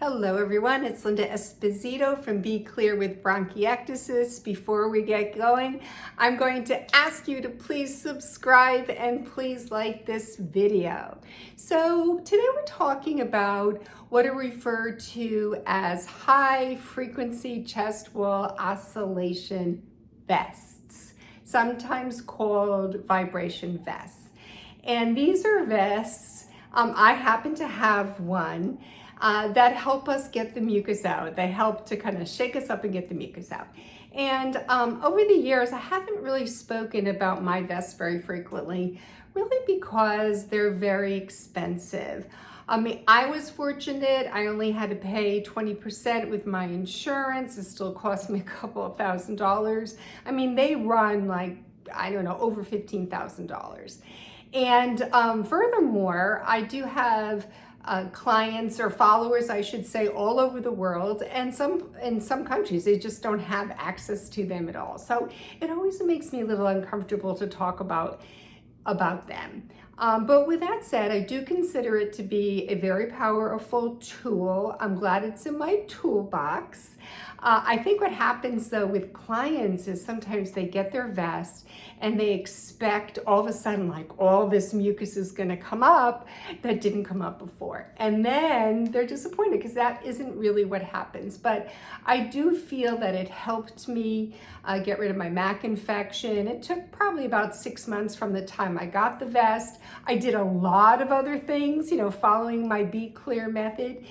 Hello everyone, it's Linda Esposito from Be Clear with Bronchiectasis. Before we get going, I'm going to ask you to please subscribe and please like this video. So today we're talking about what are referred to as high frequency chest wall oscillation vests, sometimes called vibration vests. And these are vests, I happen to have one, that help us get the mucus out. They help to kind of shake us up and get the mucus out. And over the years, I haven't really spoken about my vests very frequently, really because they're very expensive. I mean, I was fortunate. I only had to pay 20% with my insurance. It still cost me a couple of $1,000s. I mean, they run like, I don't know, over $15,000. And furthermore, I do have clients or followers, I should say, all over the world, and in some countries they just don't have access to them at all. So it always makes me a little uncomfortable to talk about them. But with that said, I do consider it to be a very powerful tool. I'm glad it's in my toolbox. I think what happens though with clients is sometimes they get their vest and they expect all of a sudden like all this mucus is going to come up that didn't come up before. And then they're disappointed because that isn't really what happens. But I do feel that it helped me get rid of my MAC infection. It took probably about 6 months from the time I got the vest. I did a lot of other things, following my Be Clear method.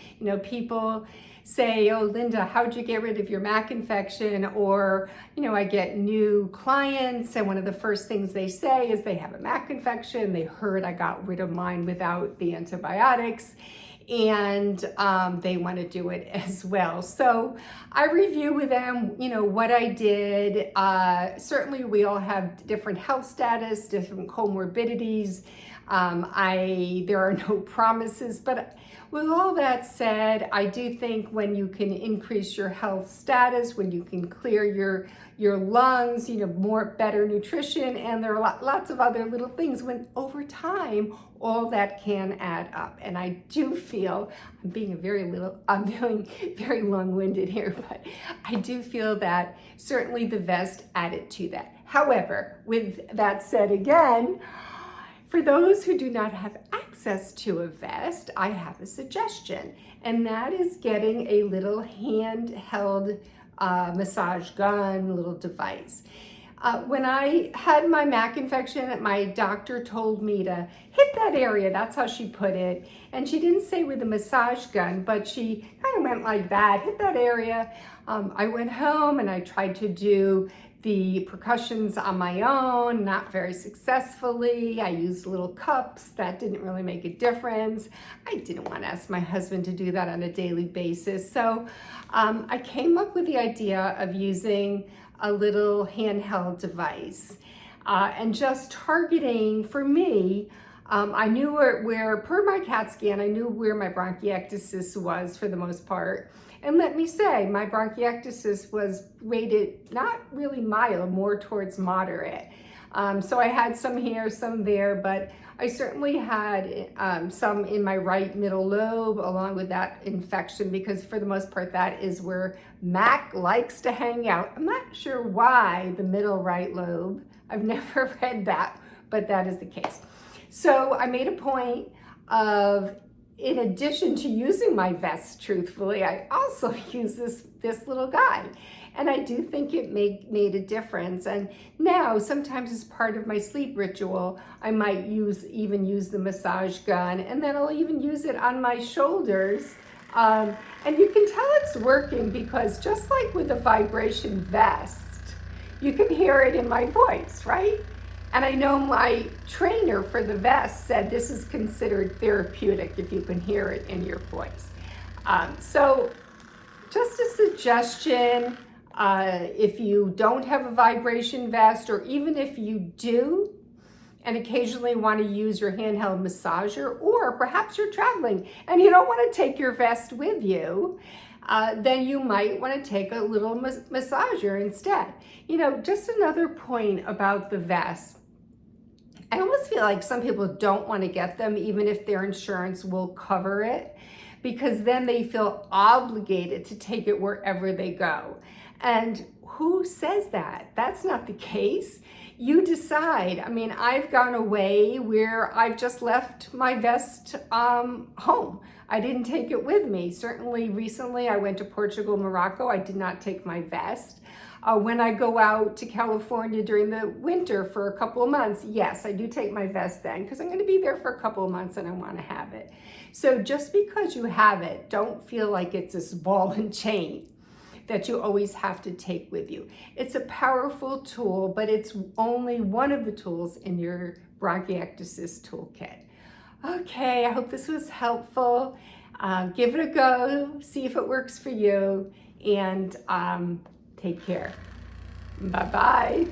People say, oh, Linda, how'd you get rid of your MAC infection? Or, I get new clients and one of the first things they say is they have a MAC infection. They heard I got rid of mine without the antibiotics and they want to do it as well. So I review with them, what I did. Certainly we all have different health status, different comorbidities. There are no promises, but with all that said, I do think when you can increase your health status, when you can clear your lungs, better nutrition, and there are lots of other little things, when over time, all that can add up. And I do feel, I'm being very long-winded here, but I do feel that certainly the vest added to that. However, with that said again, for those who do not have access to a vest, I have a suggestion, and that is getting a little handheld massage gun, little device. When I had my MAC infection, my doctor told me to hit that area. That's how she put it. And she didn't say with a massage gun, but she kind of went like that, hit that area. I went home and I tried to do the percussions on my own, not very successfully. I used little cups. That didn't really make a difference. I didn't want to ask my husband to do that on a daily basis. So I came up with the idea of using a little handheld device and just targeting, for me, I knew where per my CAT scan, I knew where my bronchiectasis was for the most part. And let me say, my bronchiectasis was rated not really mild, more towards moderate. So I had some here, some there, but I certainly had some in my right middle lobe along with that infection, because for the most part, that is where MAC likes to hang out. I'm not sure why the middle right lobe. I've never read that, but that is the case. So I made a point of, in addition to using my vest truthfully, I also use this little guy. And I do think it made a difference. And now, sometimes as part of my sleep ritual, I might even use the massage gun, and then I'll even use it on my shoulders. And you can tell it's working because just like with a vibration vest, you can hear it in my voice, right? And I know my trainer for the vest said this is considered therapeutic if you can hear it in your voice. So just a suggestion, if you don't have a vibration vest, or even if you do and occasionally want to use your handheld massager, or perhaps you're traveling and you don't want to take your vest with you, then you might want to take a little massager instead. Just another point about the vest. I almost feel like some people don't want to get them even if their insurance will cover it, because then they feel obligated to take it wherever they go. And who says that? That's not the case. You decide. I mean, I've gone away where I've just left my vest home. I didn't take it with me. Certainly recently I went to Portugal, Morocco. I did not take my vest. When I go out to California during the winter for a couple of months, yes, I do take my vest then because I'm going to be there for a couple of months and I want to have it. So just because you have it, don't feel like it's this ball and chain that you always have to take with you. It's a powerful tool, but it's only one of the tools in your bronchiectasis toolkit. Okay, I hope this was helpful. Give it a go, see if it works for you, and take care. Bye-bye.